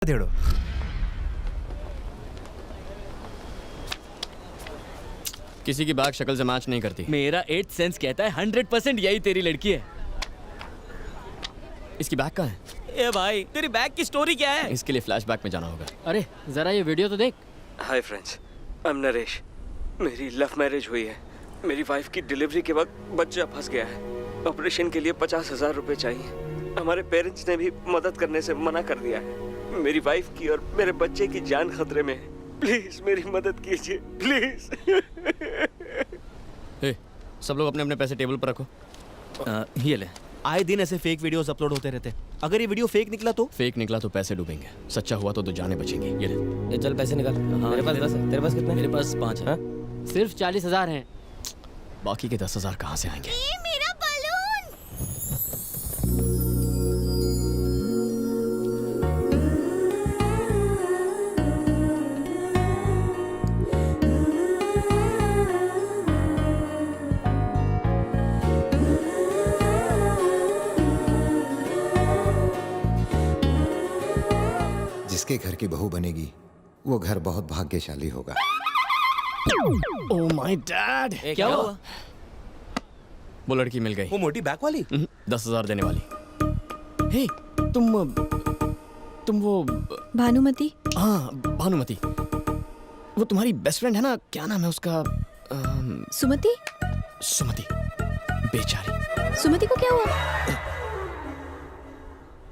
देड़ो। किसी की बैग शक्ल से मैच नहीं करती। मेरा 8th सेंस कहता है 100% यही तेरी लड़की है। इसकी बैग कहाँ है? ए भाई, तेरी बैग की स्टोरी क्या है? इसके लिए फ्लैशबैक में जाना होगा। अरे जरा ये वीडियो तो देख। Hi friends, I am Naresh. मेरी लव मैरिज हुई है। मेरी वाइफ की डिलीवरी के वक्त बच्चा फंस गया है। ऑपरेशन के लिए 50,000 रुपए चाहिए। हमारे पेरेंट्स ने भी मदद करने से मना कर दिया है। मेरी वाइफ की और मेरे बच्चे की जान खतरे में है। प्लीज मेरी मदद कीजिए, प्लीज। ए, सब लोग अपने अपने पैसे टेबल पर रखो। ये ले। आए दिन ऐसे फेक वीडियोस अपलोड होते रहते। अगर ये वीडियो फेक निकला तो? फेक निकला तो पैसे डूबेंगे, सच्चा हुआ तो जाने बचेंगी। ये ले। ये चल पैसे निकाल। हाँ, मेरे पास 10 है। तेरे पास कितने? मेरे पास 5 है। सिर्फ 40,000 हैं। बाकी के 10,000 कहाँ से आएंगे? ये मेरा बलून। जिसके घर की बहू बनेगी वो घर बहुत भाग्यशाली होगा। Oh my dad! क्या हुआ? वो लड़की मिल गई। वो मोटी बैक वाली? 10,000 देने वाली। हे, तुम वो भानुमति। हाँ, भानुमति। वो तुम्हारी बेस्ट फ्रेंड है ना? क्या नाम है उसका? सुमति। सुमति। बेचारी। सुमति को क्या हुआ?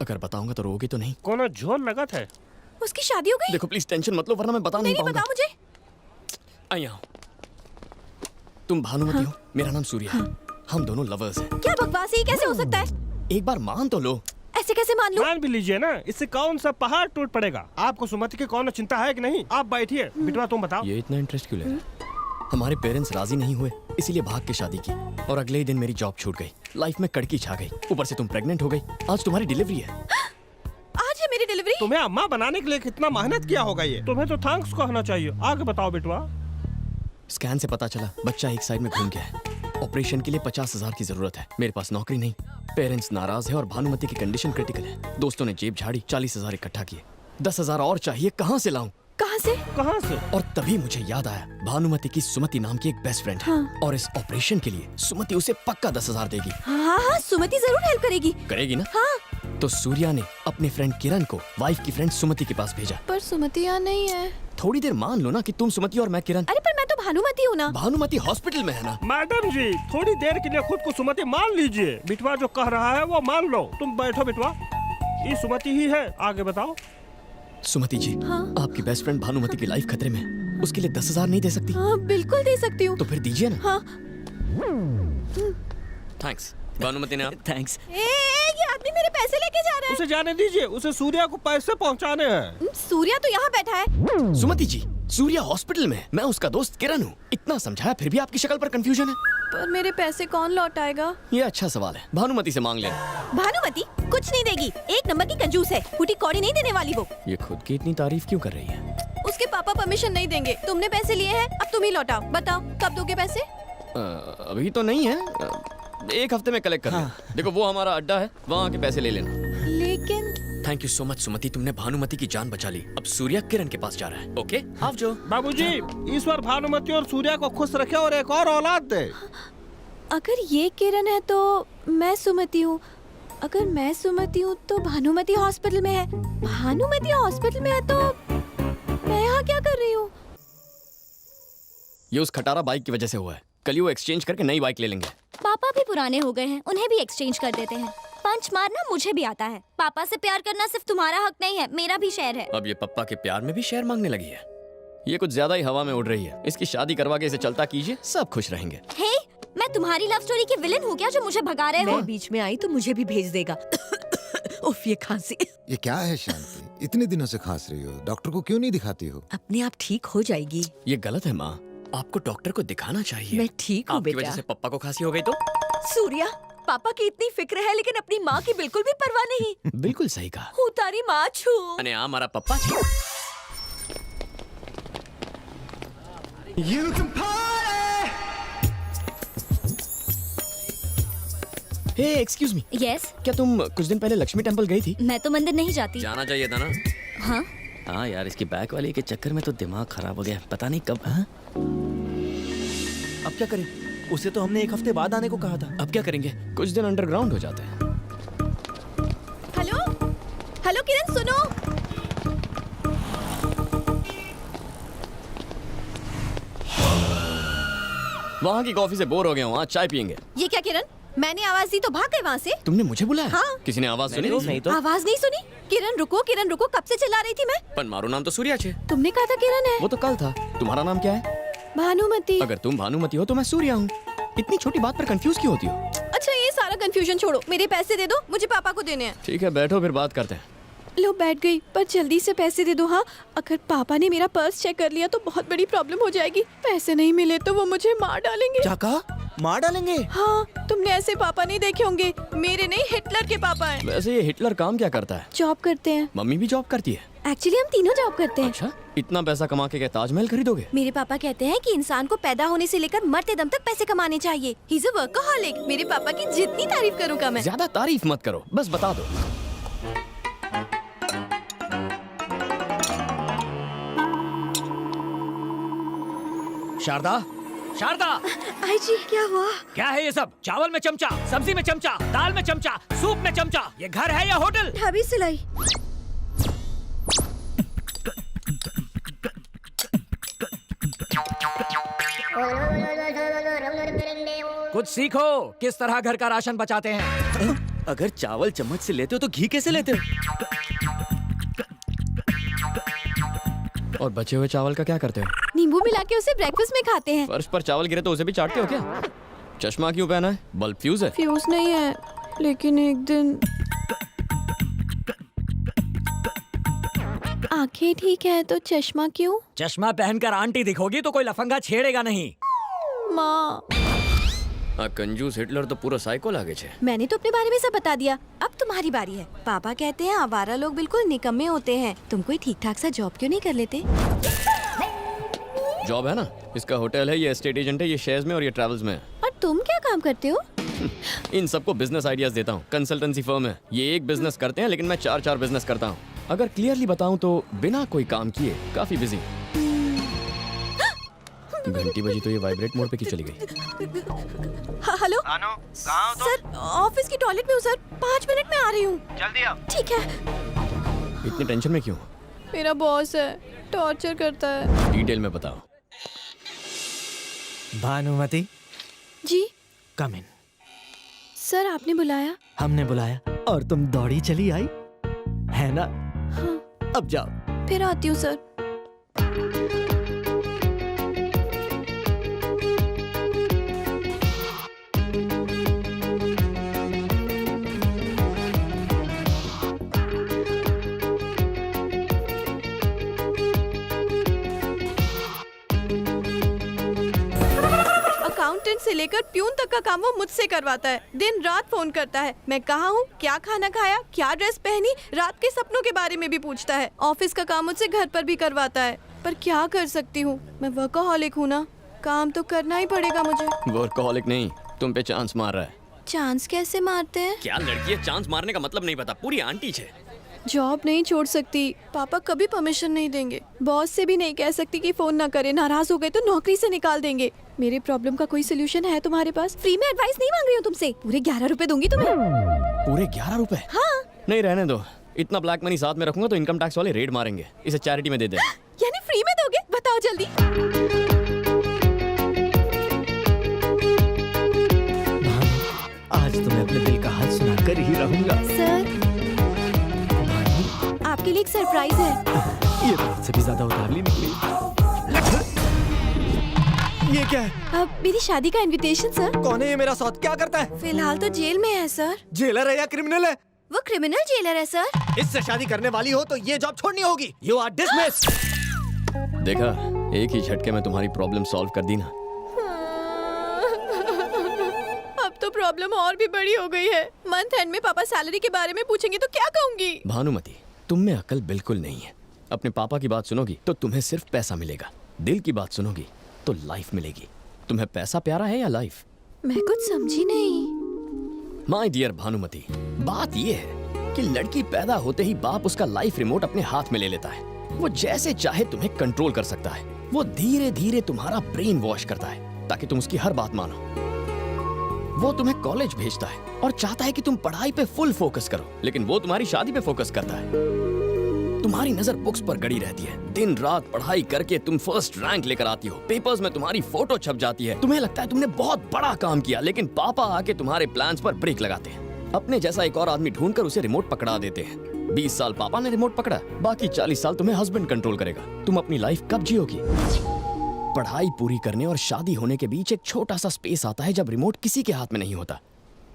अगर बताऊंगा तो रोगी तो नहीं? कोनो झोल लगत है। उसकी शादी हो गई? देखो प्लीज टेंशन मत लो, वरना मैं बता नहीं नहीं पाऊंगा। बताओ मुझे। आइए, तुम भानुमति हो, मेरा नाम सूर्या है। हम दोनों लवर्स हैं। क्या बकवास है, ये कैसे हो सकता है? एक बार मान तो लो। ऐसे कैसे मान लूं? मान भी लीजिए ना, इससे कौन सा पहाड़ टूट पड़ेगा। आपको सुमति की कौन चिंता है कि नहीं? आप बैठिए, बिटवा तुम बताओ। ये इतना इंटरेस्ट क्यों ले रहे हैं? हमारे पेरेंट्स राजी नहीं हुए, इसीलिए भाग के शादी की। और अगले ही दिन मेरी जॉब छूट गई, लाइफ में कड़की छा गई। ऊपर से तुम प्रेग्नेंट हो गई। आज तुम्हारी डिलीवरी है। आज है मेरी डिलीवरी। तुम्हें अम्मा बनाने के लिए कितना मेहनत किया होगा ये। तुम्हें तो थैंक्स कहना चाहिए। आगे बताओ बिटवा। स्कैन से पता चला बच्चा एक साइड में घूम गया है। ऑपरेशन के लिए 50,000 की जरूरत है। मेरे पास नौकरी नहीं, पेरेंट्स नाराज है और भानुमति की कंडीशन क्रिटिकल है। दोस्तों ने जेब झाड़ी, 40,000 इकट्ठा किए। 10,000 और चाहिए, कहाँ से लाऊं? कहाँ से? कहाँ से? और तभी मुझे याद आया, भानुमति की सुमति नाम की एक बेस्ट फ्रेंड है। और इस ऑपरेशन के लिए सुमति उसे पक्का 10,000 देगी। हाँ हाँ, सुमति जरूर हेल्प करेगी। करेगी ना? हाँ। तो सूर्या ने अपने फ्रेंड किरण को वाइफ की फ्रेंड सुमति के पास भेजा। पर सुमति यहाँ नहीं है। थोड़ी देर मान लो ना कि तुम सुमति और मैं किरण। अरे पर मैं तो भानुमति हूँ ना। भानुमति हॉस्पिटल में है ना? मैडम जी, थोड़ी देर के लिए खुद को सुमति मान लीजिए। बिटवा जो कह रहा है वो मान लो। तुम बैठो बिटवा, ये सुमति ही है। आगे बताओ। सुमति जी, हाँ? आपकी बेस्ट फ्रेंड भानुमति की लाइफ खतरे में है। उसके लिए 10,000 नहीं दे सकती? हाँ बिल्कुल दे सकती हूँ। तो फिर दीजिए ना। हाँ। थैंक्स भानुमति ने। थैंक्स। ये आदमी मेरे पैसे लेके जा रहा उसे जाने दीजिए, उसे सूर्या को पैसे पहुँचाने हैं। है। सूर्या तो यहाँ बैठा है। सुमति जी, सूर्या हॉस्पिटल में है। मैं उसका दोस्त किरण हूँ। इतना समझाया फिर भी आपकी शक्ल पर कंफ्यूजन है। पर मेरे पैसे कौन लौटाएगा? ये अच्छा सवाल है, भानुमति से मांग लेना। भानुमति कुछ नहीं देगी, एक नंबर की कंजूस है। फूटी कौड़ी नहीं देने वाली वो। ये खुद की इतनी तारीफ क्यों कर रही है? उसके पापा परमिशन नहीं देंगे। तुमने पैसे लिए हैं, अब तुम ही लौटाओ। बताओ कब दोगे पैसे? अभी तो नहीं है, एक हफ्ते में कलेक्ट कर लेना। देखो वो हमारा अड्डा है, वहाँ के पैसे ले लेना। लेकिन थैंक यू सो मच सुमति, तुमने भानुमति की जान बचा ली। अब सूर्या किरण के पास जा रहा है। ओके आप जो। बाबूजी, ईश्वर भानुमति और सूर्या को खुश रखे और एक और औलाद दे। अगर ये किरण है तो मैं सुमति हूँ। अगर मैं सुमति हूँ तो भानुमति हॉस्पिटल में है। भानुमति हॉस्पिटल में है तो मैं यहाँ क्या कर रही हूँ? ये उस खटारा बाइक की वजह से हुआ है। कल ही वो एक्सचेंज करके नई बाइक ले लेंगे। पापा भी पुराने हो गए हैं, उन्हें भी एक्सचेंज कर देते हैं। पंच मारना मुझे भी आता है। पापा से प्यार करना सिर्फ तुम्हारा हक नहीं है, मेरा भी शेयर है। अब ये पप्पा के प्यार में भी शेयर मांगने लगी है। ये कुछ ज्यादा ही हवा में उड़ रही है। इसकी शादी करवा के इसे चलता कीजिए, सब खुश रहेंगे। हे, मैं तुम्हारी लव स्टोरी की विलन हूँ क्या जो मुझे भगा रहे हो? मैं बीच में आई तो मुझे भी भेज देगा। उफ, ये खांसी। ये क्या है शांति, इतने दिनों से खांस रही हो? डॉक्टर को क्यों नहीं दिखाती हो? अपने आप ठीक हो जाएगी। ये गलत है माँ, आपको डॉक्टर को दिखाना चाहिए। मैं ठीक हूँ आपकी बेटा। वजह से पप्पा को खांसी हो गई तो? सूर्या, पापा की इतनी फिक्र है लेकिन अपनी माँ की बिल्कुल भी परवाह नहीं। बिल्कुल सही कहा। हूँ तारी माँ छू। अने हमारा पप्पा छू। हे एक्सक्यूज मी, यस, क्या तुम कुछ दिन पहले लक्ष्मी टेम्पल गई थी? मैं तो मंदिर नहीं जाती। जाना चाहिए था ना। हाँ हाँ यार, इसकी बैक वाली के चक्कर में तो दिमाग खराब हो गया, पता नहीं कब। हाँ अब क्या करें? उसे तो हमने एक हफ्ते बाद आने को कहा था। अब क्या करेंगे? कुछ दिन अंडरग्राउंड हो जाते हैं। हेलो हेलो किरण सुनो। वहाँ की कॉफी से बोर हो गया हूँ, आज चाय पियेंगे। ये क्या किरण, मैंने आवाज दी तो भाग गए वहाँ से। तुमने मुझे बुलाया? हाँ। किसी ने आवाज सुनी? नहीं तो आवाज नहीं सुनी? किरण रुको, कब से चिल्ला रही थी मैं। पर मारो नाम तो सूर्या छे। तुमने कहा था किरण है। वो तो कल था। तुम्हारा नाम क्या है? भानुमति। अगर तुम भानुमति हो तो मैं सूर्या हूँ। इतनी छोटी बात पर कंफ्यूज क्यों होती हो? अच्छा ये सारा कंफ्यूजन छोड़ो, मेरे पैसे दे दो, मुझे पापा को देने हैं। ठीक है बैठो, फिर बात करते हैं। लो बैठ गई, पर जल्दी से पैसे दे दो। हाँ, अगर पापा ने मेरा पर्स चेक कर लिया तो बहुत बड़ी प्रॉब्लम हो जाएगी। पैसे नहीं मिले तो वो मुझे मार डालेंगे। क्या कहा? मार डालेंगे? हाँ, तुमने ऐसे पापा नहीं देखे होंगे। मेरे नहीं, हिटलर के पापा हैं। वैसे ये हिटलर काम क्या करता है? जॉब करते हैं। मम्मी भी जॉब करती है? एक्चुअली हम तीनों जॉब करते हैं। अच्छा, इतना पैसा कमा के क्या ताजमहल खरीदोगे? मेरे पापा कहते हैं कि इंसान को पैदा होने से लेकर मरते दम तक पैसे कमाने चाहिए। He is a workaholic. मेरे पापा की जितनी तारीफ करूँ कम है। ज्यादा तारीफ मत करो, बस बता दो। शारदा, शारदा, आई जी क्या हुआ? क्या है ये सब? चावल में चमचा, सब्जी में चमचा, दाल में चमचा, सूप में चमचा। ये घर है या होटल? अभी सिलाई। कुछ सीखो, किस तरह घर का राशन बचाते हैं। अगर चावल चम्मच से लेते हो तो घी कैसे लेते हो? और बचे हुए चावल का क्या करते हो? नींबू मिला के उसे ब्रेकफास्ट में खाते हैं। फर्श पर चावल गिरे तो उसे भी चाटते हो क्या? चश्मा क्यों पहना है? बल्ब फ्यूज है? फ्यूज नहीं है, लेकिन एक दिन आंखें ठीक है तो चश्मा क्यों? चश्मा पहनकर आंटी दिखोगी तो कोई लफंगा छेड़ेगा नहीं। माँ, कंजूस हिटलर तो पूरा साइको लागे छे। मैंने तो अपने बारे में सब बता दिया, अब तुम्हारी बारी है। पापा कहते हैं आवारा लोग बिल्कुल निकम्मे होते हैं। तुम कोई ठीक ठाक सा जॉब क्यों नहीं कर लेते? जॉब है ना, इसका होटल है, ये एस्टेट एजेंट है, ये शेयर्स में और ये ट्रैवल्स में है। और तुम क्या काम करते हो? इन सबको बिजनेस आइडियाज देता हूँ। कंसल्टेंसी फर्म है, ये एक बिजनेस करते हैं लेकिन मैं 4 बिजनेस करता हूँ। अगर क्लियरली बताऊँ तो बिना कोई काम किए काफी बिजी। घंटी बजी तो ये वाइब्रेट मोड पे क्यों चली गई? हेलो सर, ऑफिस की टॉयलेट में हूँ सर, 5 मिनट में आ रही हूँ। जल्दी आओ। ठीक है। इतनी टेंशन में क्यों? मेरा बॉस है, टॉर्चर करता है। डिटेल में बताओ। भानुमति, जी कम इन। सर आपने बुलाया? हमने बुलाया और तुम दौड़ी चली आई, है ना? हाँ। अब जाओ। फिर आती हूँ सर। अकाउंटेंट से लेकर प्यून तक का काम वो मुझसे करवाता है। दिन रात फोन करता है, मैं कहाँ हूँ, क्या खाना खाया, क्या ड्रेस पहनी, रात के सपनों के बारे में भी पूछता है। ऑफिस का काम मुझसे घर पर भी करवाता है, पर क्या कर सकती हूँ, मैं वर्कaholic हूँ ना, काम तो करना ही पड़ेगा मुझे। वर्कaholic नहीं, तुम पे चांस मार रहा है। चांस कैसे मारते हैं? क्या लड़की है, चांस मारने का मतलब नहीं पता, पूरी आंटी छे। जॉब नहीं छोड़ सकती, पापा कभी परमिशन नहीं देंगे। बॉस से भी नहीं कह सकती कि फोन ना करे, नाराज हो गए तो नौकरी से निकाल देंगे। मेरे प्रॉब्लम का कोई सोल्यूशन है तुम्हारे पास? फ्री में एडवाइस नहीं मांग रही हूँ तुमसे, पूरे 11 रुपए दूंगी तुम्हें। पूरे 11 रुपए? हाँ। नहीं रहने दो, इतना ब्लैक मनी साथ में रखूंगा तो इनकम टैक्स वाले रेड मारेंगे। इसे चैरिटी में दे दे। यानी फ्री में दोगे? बताओ जल्दी। आज तो मैं अपने दिल का हाल सुना कर ही रहूंगा। सर आपके लिए एक सरप्राइज है। ये बात से भी ज्यादा उतावली निकली। ये क्या है? अब मेरी शादी का इनविटेशन सर। कौन है ये मेरा साथ? क्या करता है? फिलहाल तो जेल में है सर। जेलर है या क्रिमिनल है? वो क्रिमिनल जेलर है सर। इससे शादी करने वाली हो तो ये जॉब छोड़नी होगी। You are dismiss. देखा, एक ही झटके में तुम्हारी प्रॉब्लम सॉल्व कर दी ना। अब तो प्रॉब्लम और भी बड़ी हो गई है। मंथ एंड में पापा सैलरी के बारे में पूछेंगे तो क्या कहूंगी? भानुमति, तुम में अकल बिल्कुल नहीं है। अपने पापा की बात सुनोगी तो तुम्हें सिर्फ पैसा मिलेगा, दिल की बात सुनोगी तो लाइफ मिलेगी। तुम्हें पैसा प्यारा है या लाइफ? मैं कुछ समझी नहीं। माय डियर भानुमति, बात ये है कि लड़की पैदा होते ही बाप उसका लाइफ रिमोट अपने हाथ में ले लेता है। वो जैसे चाहे तुम्हें कंट्रोल कर सकता है। वो धीरे धीरे तुम्हारा ब्रेन वॉश करता है ताकि तुम उसकी हर बात मानो। वो तुम्हें कॉलेज भेजता है और चाहता है कि तुम पढ़ाई पे फुल फोकस करो, लेकिन वो तुम्हारी शादी पे फोकस करता है। तुम्हारी नजर बुक्स पर गड़ी रहती है। दिन रात पढ़ाई करके तुम फर्स्ट रैंक लेकर आती हो, पेपर्स में तुम्हारी फोटो छप जाती है। तुम्हें लगता है तुमने बहुत बड़ा काम किया, लेकिन पापा आके तुम्हारे प्लान्स पर ब्रेक लगाते हैं। अपने जैसा एक और आदमी ढूंढकर उसे रिमोट पकड़ा देते हैं। 20 साल पापा ने रिमोट पकड़ा, बाकी 40 साल तुम्हें हस्बैंड कंट्रोल करेगा। तुम अपनी लाइफ कब जियोगी? पढ़ाई पूरी करने और शादी होने के बीच एक छोटा सा स्पेस आता है जब रिमोट किसी के हाथ में नहीं होता।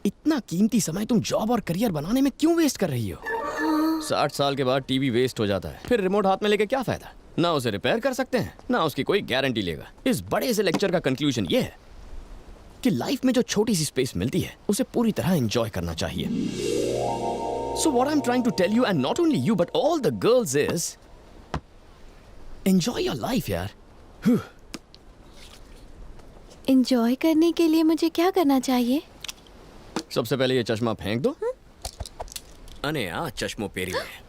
इतना कीमती समय तुम जॉब और करियर बनाने में क्यों वेस्ट कर रही हो? 60 साल के बाद टीवी वेस्ट हो जाता है, फिर रिमोट हाथ में लेके क्या फायदा? ना उसे रिपेयर कर सकते हैं, ना उसकी कोई गारंटी लेगा। इस बड़े से लेक्चर का कंक्लूजन ये है कि लाइफ में जो छोटी सी स्पेस मिलती है उसे पूरी तरह एंजॉय करना चाहिए। So what I'm trying to tell you, and not only you but all the girls, is enjoy your life यार। एंजॉय करने के लिए मुझे क्या करना चाहिए? सबसे पहले ये चश्मा फेंक दो। अने आ चश्मो पेरी है।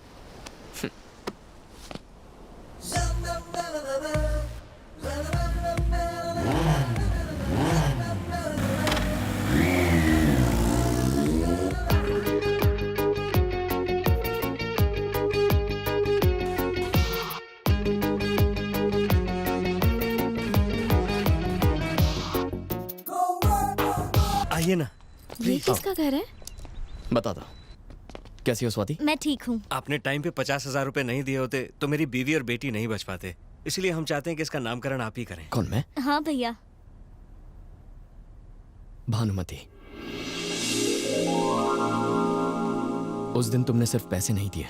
आइए ना। ये किसका घर है? बता दो, कैसी हो स्वाति? मैं ठीक हूँ। आपने टाइम पे 50,000 रुपए नहीं दिए होते तो मेरी बीवी और बेटी नहीं बच पाते, इसलिए हम चाहते हैं कि इसका नामकरण आप ही करें। कौन, मैं? हाँ भैया। भानुमति, उस दिन तुमने सिर्फ पैसे नहीं दिए,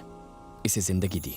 इसे जिंदगी दी।